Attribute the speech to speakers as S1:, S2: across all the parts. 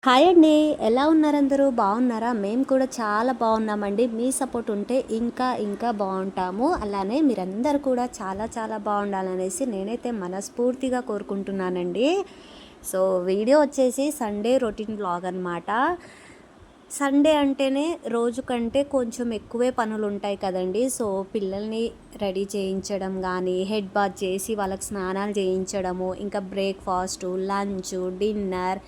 S1: Hi అండి. ఎలా ఉన్నారందరూ? బాగున్నారా? మేము కూడా చాలా బాగున్నామండి. మీ సపోర్ట్ ఉంటే ఇంకా ఇంకా బాగుంటాము. అలానే మీరందరూ కూడా చాలా చాలా బాగుండాలనేసి నేనైతే మనస్ఫూర్తిగా కోరుకుంటున్నానండి. సో వీడియో వచ్చేసి సండే రొటీన్ వ్లాగ్ అనమాట. సండే అంటేనే రోజు కంటే కొంచెం ఎక్కువే పనులు ఉంటాయి కదండి. సో పిల్లల్ని రెడీ చేయించడం కానీ, హెడ్ బాత్ చేసి వాళ్ళకి స్నానాలు చేయించడము, ఇంకా బ్రేక్ఫాస్టు, లంచ్, డిన్నర్,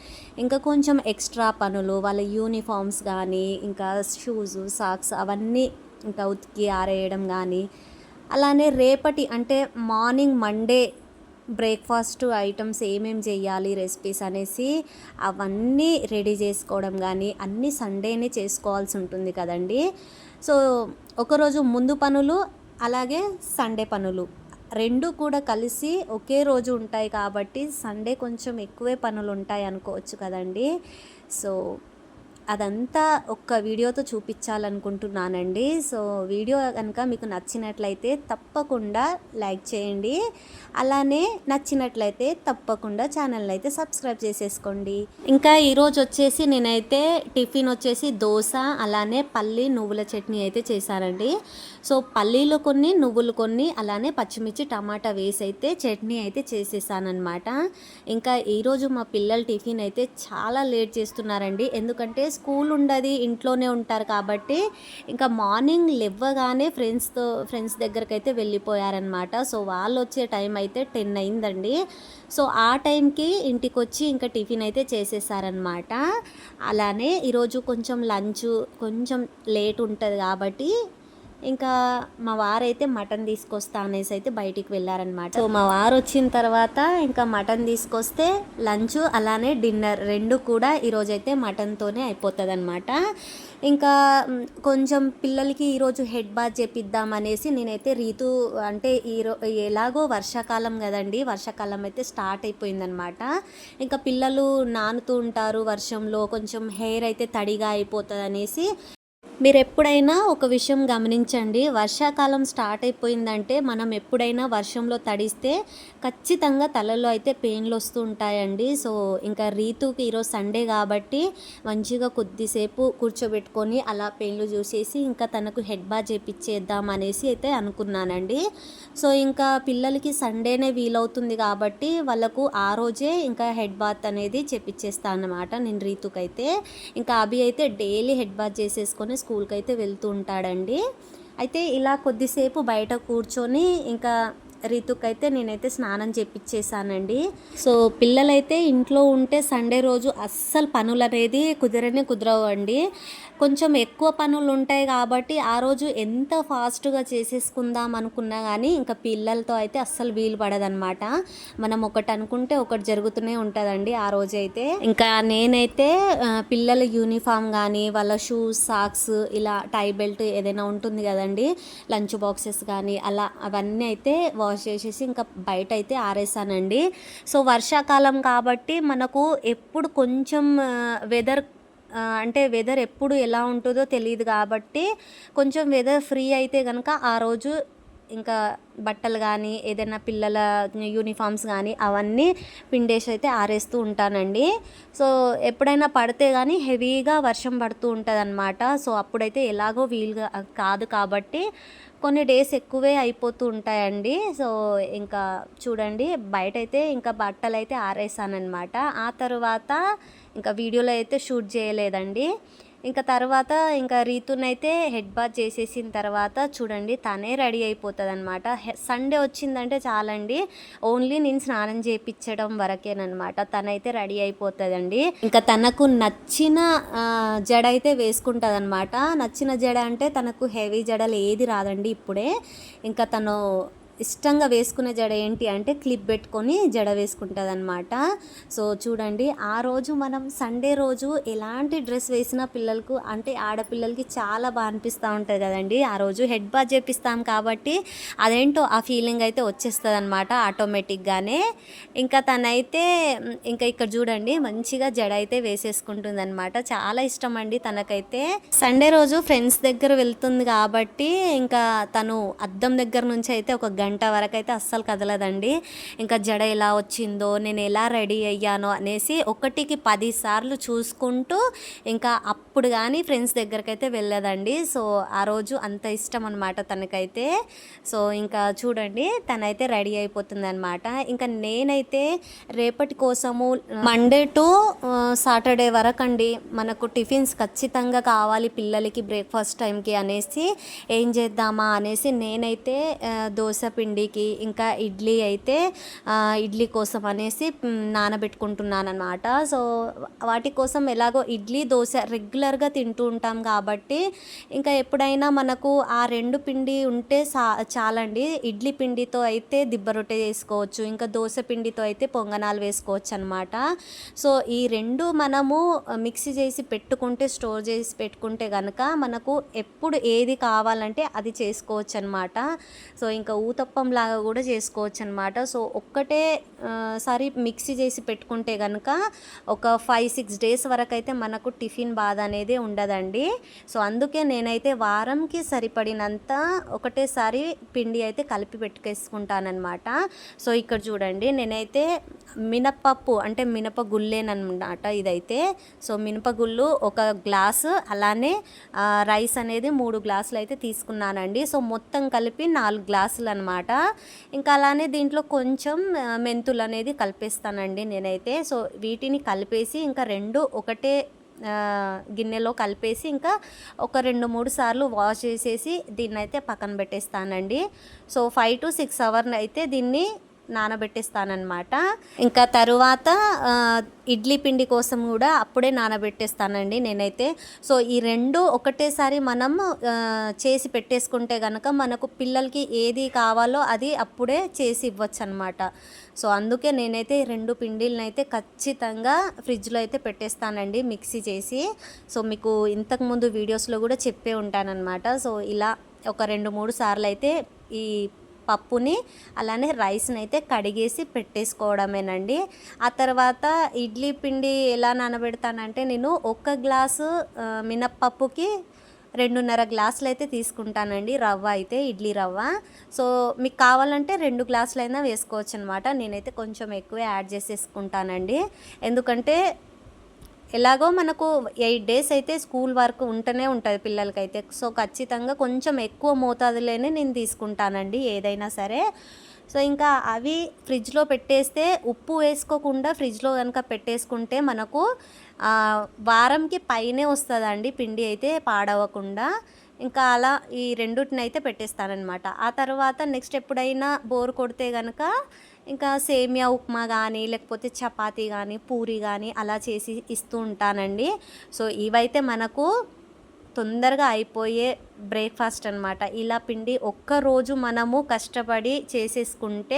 S1: ఇంకా కొంచెం ఎక్స్ట్రా పనులు, వాళ్ళ యూనిఫామ్స్ కానీ, ఇంకా షూస్, సాక్స్ అవన్నీ ఇంకా ఉతికి ఆరేయడం కానీ, అలానే రేపటి అంటే మార్నింగ్ మండే బ్రేక్ఫాస్ట్ ఐటమ్స్ ఏమేమి చేయాలి రెసిపీస్ అనేసి అవన్నీ రెడీ చేసుకోవడం కానీ అన్నీ సండేనే చేసుకోవాల్సి ఉంటుంది కదండి. సో ఒకరోజు ముందు పనులు, అలాగే సండే పనులు రెండు కూడా కలిసి ఒకే రోజు ఉంటాయి కాబట్టి సండే కొంచెం ఎక్కువే పనులు ఉంటాయి అనుకోవచ్చు కదండి. సో అదంతా ఒక్క వీడియోతో చూపించాలనుకుంటున్నానండి. సో వీడియో కనుక మీకు నచ్చినట్లయితే తప్పకుండా లైక్ చేయండి. అలానే నచ్చినట్లయితే తప్పకుండా ఛానల్ అయితే సబ్స్క్రైబ్ చేసేసుకోండి. ఇంకా ఈరోజు వచ్చేసి నేనైతే టిఫిన్ వచ్చేసి దోశ, అలానే పల్లి నువ్వుల చట్నీ అయితే చేశానండి. సో పల్లీలు కొన్ని, నువ్వులు కొన్ని, అలానే పచ్చిమిర్చి టమాటా వేసి అయితే చట్నీ అయితే చేసేసానమాట. ఇంకా ఈరోజు మా పిల్లలు టిఫిన్ అయితే చాలా లేట్ చేస్తున్నారండి. ఎందుకంటే స్కూల్ ఉండదు, ఇంట్లోనే ఉంటారు కాబట్టి ఇంకా మార్నింగ్ లేవగానే ఫ్రెండ్స్ దగ్గరికి అయితే వెళ్ళిపోయారనమాట. సో వాళ్ళు వచ్చే టైం అయితే 10 అయిందండి. సో ఆ టైంకి ఇంటికి వచ్చి ఇంకా టిఫిన్ అయితే చేసేసారనమాట. అలానే ఈరోజు కొంచెం లంచ్ కొంచెం లేట్ ఉంటుంది కాబట్టి ఇంకా మా వారైతే మటన్ తీసుకొస్తా అనేసి అయితే బయటికి వెళ్ళారనమాట. సో మా వారు వచ్చిన తర్వాత ఇంకా మటన్ తీసుకొస్తే లంచ్ అలానే డిన్నర్ రెండు కూడా ఈరోజైతే మటన్తోనే అయిపోతుంది అనమాట. ఇంకా కొంచెం పిల్లలకి ఈరోజు హెడ్ బాత్ చేపిద్దాం అనేసి నేనైతే రీతు అంటే ఎలాగో వర్షాకాలం కదండి, వర్షాకాలం అయితే స్టార్ట్ అయిపోయిందనమాట. ఇంకా పిల్లలు నానుతూ ఉంటారు వర్షంలో, కొంచెం హెయిర్ అయితే తడిగా అయిపోతుంది అనేసి. మీరు ఎప్పుడైనా ఒక విషయం గమనించండి, వర్షాకాలం స్టార్ట్ అయిపోయిందంటే మనం ఎప్పుడైనా వర్షంలో తడిస్తే ఖచ్చితంగా తలలో అయితే పెయిన్లు వస్తూ ఉంటాయండి. సో ఇంకా రీతుకి ఈరోజు సండే కాబట్టి మంచిగా కొద్దిసేపు కూర్చోబెట్టుకొని అలా పెయిన్లు చూసేసి ఇంకా తనకు హెడ్ బాత్ చేపించేద్దాం అనేసి అయితే అనుకున్నానండి. సో ఇంకా పిల్లలకి సండేనే వీలవుతుంది కాబట్టి వాళ్ళకు ఆ రోజే ఇంకా హెడ్ బాత్ అనేది చేపించేస్తాను అన్నమాట నేను రీతుకైతే. ఇంకా అభి అయితే డైలీ హెడ్ బాత్ చేసేసుకొని స్కూల్కి అయితే వెళ్తూ ఉంటాడండి. అయితే ఇలా కొద్దిసేపు బయట కూర్చొని ఇంకా రీతుకైతే నేనైతే స్నానం చేపించేసానండి. సో పిల్లలైతే ఇంట్లో ఉంటే సండే రోజు అస్సలు పనులు అనేది కుదరవు అండి. కొంచెం ఎక్కువ పనులు ఉంటాయి కాబట్టి ఆ రోజు ఎంత ఫాస్ట్గా చేసేసుకుందాం అనుకున్నా కానీ ఇంకా పిల్లలతో అయితే అస్సలు వీలు పడదనమాట. మనం ఒకటి అనుకుంటే ఒకటి జరుగుతూనే ఉంటుందండి ఆ రోజైతే. ఇంకా నేనైతే పిల్లల యూనిఫామ్ కానీ వాళ్ళ షూస్, సాక్స్, ఇలా టై బెల్ట్ ఏదైనా ఉంటుంది కదండి, లంచ్ బాక్సెస్ కానీ అలా అవన్నీ అయితే వాష్ చేసేసి ఇంకా బయట అయితే ఆరేసానండి. సో వర్షాకాలం కాబట్టి మనకు ఎప్పుడు కొంచెం అంటే వెదర్ ఎప్పుడు ఎలా ఉంటుందో తెలియదు కాబట్టి కొంచెం వెదర్ ఫ్రీ అయితే కనుక ఆ రోజు ఇంకా బట్టలు కానీ ఏదైనా పిల్లల యూనిఫామ్స్ కానీ అవన్నీ పిండేసి అయితే ఆరేస్తూ ఉంటానండి. సో ఎప్పుడైనా పడితే కానీ హెవీగా వర్షం పడుతూ ఉంటుంది అనమాట. సో అప్పుడైతే ఎలాగో వీలుగా కాదు కాబట్టి కొన్ని డేస్ ఎక్కువే అయిపోతూ ఉంటాయండి. సో ఇంకా చూడండి బయటైతే ఇంకా బట్టలు అయితే ఆరేసానమాట. ఆ తర్వాత ఇంకా వీడియోలో అయితే షూట్ చేయలేదండి. ఇంకా తర్వాత ఇంకా రీతునైతే హెడ్ బాత్ చేసేసిన తర్వాత చూడండి తనే రెడీ అయిపోతుంది అనమాట. సండే వచ్చిందంటే చాలండి, ఓన్లీ నేను స్నానం చేయించడం వరకేనమాట. తనైతే రెడీ అయిపోతుందండి. ఇంకా తనకు నచ్చిన జడ అయితే వేసుకుంటుంది అనమాట. నచ్చిన జడ అంటే తనకు హెవీ జడలు ఏది రాదండి ఇప్పుడే. ఇంకా తను ఇష్టంగా వేసుకునే జడ ఏంటి అంటే క్లిప్ పెట్టుకొని జడ వేసుకుంటుంది అనమాట. సో చూడండి ఆ రోజు మనం సండే రోజు ఎలాంటి డ్రెస్ వేసినా పిల్లలకు అంటే ఆడపిల్లలకి చాలా బాగా అనిపిస్తూ ఉంటుంది కదండి. ఆ రోజు హెడ్ బాత్ చేపిస్తాం కాబట్టి అదేంటో ఆ ఫీలింగ్ అయితే వచ్చేస్తుంది అనమాట ఆటోమేటిక్గానే. ఇంకా తనైతే ఇంకా ఇక్కడ చూడండి మంచిగా జడ అయితే వేసేసుకుంటుంది అనమాట. చాలా ఇష్టం అండి తనకైతే. సండే రోజు ఫ్రెండ్స్ దగ్గర వెళ్తుంది కాబట్టి ఇంకా తను అద్దం దగ్గర నుంచి అయితే ఒక గంట వరకు అయితే అస్సలు కదలదండి. ఇంకా జడ ఎలా వచ్చిందో, నేను ఎలా రెడీ అయ్యానో అనేసి ఒకటికి 10 సార్లు చూసుకుంటూ ఇంకా అప్పుడు కానీ ఫ్రెండ్స్ దగ్గరకైతే వెళ్ళదండి. సో ఆ రోజు అంత ఇష్టం అనమాట తనకైతే. సో ఇంకా చూడండి తనైతే రెడీ అయిపోతుంది అనమాట. ఇంకా నేనైతే రేపటి కోసము మండే టు సాటర్డే వరకు అండి మనకు టిఫిన్స్ ఖచ్చితంగా కావాలి పిల్లలకి బ్రేక్ఫాస్ట్ టైంకి అనేసి ఏం చేద్దామా అనేసి నేనైతే దోశ పిండికి ఇంకా ఇడ్లీ కోసం అనేసి నానబెట్టుకుంటున్నాను అనమాట. సో వాటి కోసం ఎలాగో ఇడ్లీ దోశ రెగ్యులర్గా తింటూ ఉంటాం కాబట్టి ఇంకా ఎప్పుడైనా మనకు ఆ 2 పిండి ఉంటే చాలండి. ఇడ్లీ పిండితో అయితే దిబ్బ రొట్టె చేసుకోవచ్చు, ఇంకా దోశ పిండితో అయితే పొంగనాలు వేసుకోవచ్చు అనమాట. సో ఈ 2 మనము మిక్సీ చేసి పెట్టుకుంటే, స్టోర్ చేసి పెట్టుకుంటే కనుక మనకు ఎప్పుడు ఏది కావాలంటే అది చేసుకోవచ్చు అనమాట. సో ఇంకా ఊతప్పం లాగా కూడా చేసుకోవచ్చు అనమాట. సో ఒక్కటే సారి మిక్సీ చేసి పెట్టుకుంటే కనుక ఒక 5-6 డేస్ వరకు అయితే మనకు టిఫిన్ బాధ అనేది ఉండదండి. సో అందుకే నేనైతే వారంకి సరిపడినంత ఒకటేసారి పిండి అయితే కలిపి పెట్టుకేసుకుంటానమాట. సో ఇక్కడ చూడండి నేనైతే మినప్పప్పు అంటే మినపగుళ్ళేనమాట ఇదైతే. సో మినపగుళ్ళు 1 గ్లాసు, అలానే రైస్ అనేది 3 గ్లాసులు అయితే తీసుకున్నానండి. సో మొత్తం కలిపి 4 గ్లాసులు అనమాట. ఇంకా అలానే దీంట్లో కొంచెం మెంతులు అనేది కలిపేస్తానండి నేనైతే. సో వీటిని కలిపేసి ఇంకా 2 ఒకటే గిన్నెలో కలిపేసి ఇంకా ఒక 2-3 సార్లు వాష్ చేసేసి దీన్ని అయితే పక్కన పెట్టేస్తానండి. సో 5 to 6 అవర్స్ అయితే దీన్ని నానబెట్టేస్తానమాట. ఇంకా తరువాత ఇడ్లీ పిండి కోసం కూడా అప్పుడే నానబెట్టేస్తానండి నేనైతే. సో ఈ 2 ఒకటేసారి మనం చేసి పెట్టేసుకుంటే కనుక మనకు పిల్లలకి ఏది కావాలో అది అప్పుడే చేసి ఇవ్వచ్చు అనమాట. సో అందుకే నేనైతే 2 పిండిలను అయితే ఖచ్చితంగా ఫ్రిడ్జ్లో అయితే పెట్టేస్తానండి మిక్సీ చేసి. సో మీకు ఇంతకుముందు వీడియోస్లో కూడా చెప్పే ఉంటానన్నమాట. సో ఇలా ఒక 2-3 సార్లు అయితే ఈ పప్పుని అలానే రైస్ని అయితే కడిగేసి పెట్టేసుకోవడమేనండి. ఆ తర్వాత ఇడ్లీ పిండి ఎలా నానబెడతానంటే నేను 1 గ్లాసు మినప్పప్పుకి 2.5 గ్లాసులు అయితే తీసుకుంటానండి రవ్వ అయితే, ఇడ్లీ రవ్వ. సో మీకు కావాలంటే 2 గ్లాసులైనా వేసుకోవచ్చు అనమాట. నేనైతే కొంచెం ఎక్కువే యాడ్ చేసేసుకుంటానండి. ఎందుకంటే ఎలాగో మనకు 8 డేస్ అయితే స్కూల్ వర్క్ ఉంటూనే ఉంటుంది పిల్లలకైతే. సో ఖచ్చితంగా కొంచెం ఎక్కువ మోతాదులోనే నేను తీసుకుంటానండి ఏదైనా సరే. సో ఇంకా అవి ఫ్రిడ్జ్లో పెట్టేస్తే ఉప్పు వేసుకోకుండా ఫ్రిడ్జ్లో కనుక పెట్టేసుకుంటే మనకు వారంకి పైనే వస్తుందండి పిండి అయితే పాడవకుండా. ఇంకా అలా ఈ రెండుటిని అయితే పెట్టేస్తానమాట. ఆ తర్వాత నెక్స్ట్ ఎప్పుడైనా బోర్ కొడితే కనుక ఇంకా సేమియా ఉప్మా కానీ లేకపోతే చపాతీ కానీ పూరి కానీ అలా చేసి ఇస్తూ ఉంటానండి. సో ఇవైతే మనకు తొందరగా అయిపోయే బ్రేక్ఫాస్ట్ అనమాట. ఇలా పిండి ఒక్కరోజు మనము కష్టపడి చేసేసుకుంటే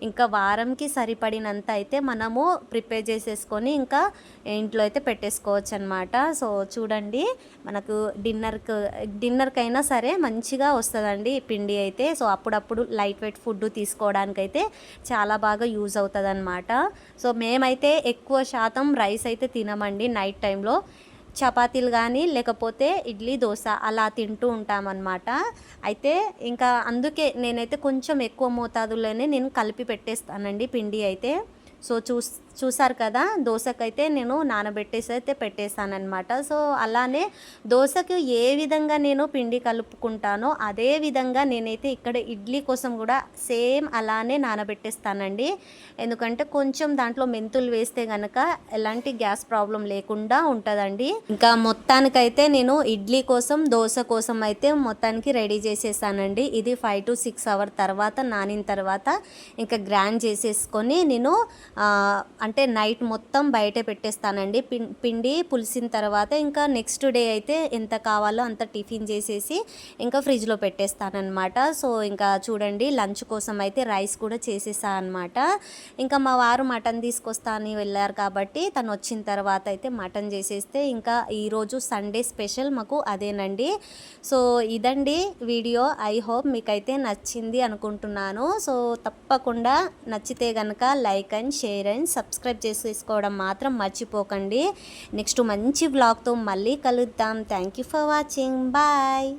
S1: ఇంకా వారంకి సరిపడినంత అయితే మనము ప్రిపేర్ చేసేసుకొని ఇంట్లో అయితే పెట్టేసుకోవచ్చు అనమాట. సో చూడండి మనకు డిన్నర్కైనా సరే మంచిగా వస్తుందండి ఈ పిండి అయితే. సో అప్పుడప్పుడు లైట్ వెయిట్ ఫుడ్ తీసుకోవడానికైతే చాలా బాగా యూజ్ అవుతుంది అనమాట. సో మేమైతే ఎక్కువ శాతం రైస్ అయితే తినమండి నైట్ టైంలో. చపాతీలు కానీ లేకపోతే ఇడ్లీ దోశ అలా తింటూ ఉంటామన్నమాట. అయితే ఇంకా అందుకే నేనైతే కొంచెం ఎక్కువ మోతాదులోనే నేను కలిపి పెట్టేస్తానండి పిండి అయితే. సో చూసారు కదా దోశకైతే నేను నానబెట్టేసి అయితే పెట్టేస్తానమాట. సో అలానే దోశకు ఏ విధంగా నేను పిండి కలుపుకుంటానో అదే విధంగా నేనైతే ఇక్కడ ఇడ్లీ కోసం కూడా సేమ్ అలానే నానబెట్టేస్తానండి. ఎందుకంటే కొంచెం దాంట్లో మెంతులు వేస్తే కనుక ఎలాంటి గ్యాస్ ప్రాబ్లం లేకుండా ఉంటుందండి. ఇంకా మొత్తానికైతే నేను ఇడ్లీ కోసం దోశ కోసం అయితే మొత్తానికి రెడీ చేసేసానండి. ఇది 5 to 6 అవర్స్ తర్వాత నానిన తర్వాత ఇంకా గ్రైండ్ చేసేసుకొని నేను అంటే నైట్ మొత్తం బయటే పెట్టేస్తానండి. పిండి పులిసిన తర్వాత ఇంకా నెక్స్ట్ డే అయితే ఎంత కావాలో అంత టిఫిన్ చేసేసి ఇంకా ఫ్రిడ్జ్లో పెట్టేస్తానమాట. సో ఇంకా చూడండి లంచ్ కోసం అయితే రైస్ కూడా చేసేసా అనమాట. ఇంకా మా వారు మటన్ తీసుకొస్తా అని వెళ్ళారు కాబట్టి తను వచ్చిన తర్వాత అయితే మటన్ చేసేస్తే ఇంకా ఈరోజు సండే స్పెషల్ మాకు అదేనండి. సో ఇదండి వీడియో. ఐ హోప్ మీకైతే నచ్చింది అనుకుంటున్నాను. సో తప్పకుండా నచ్చితే కనుక like and share and subscribe చేసుకోవడం మాత్రం మర్చిపోకండి. నెక్స్ట్ మంచి వ్లాగ్తో మళ్ళీ కలుద్దాం. Thank you for watching. Bye.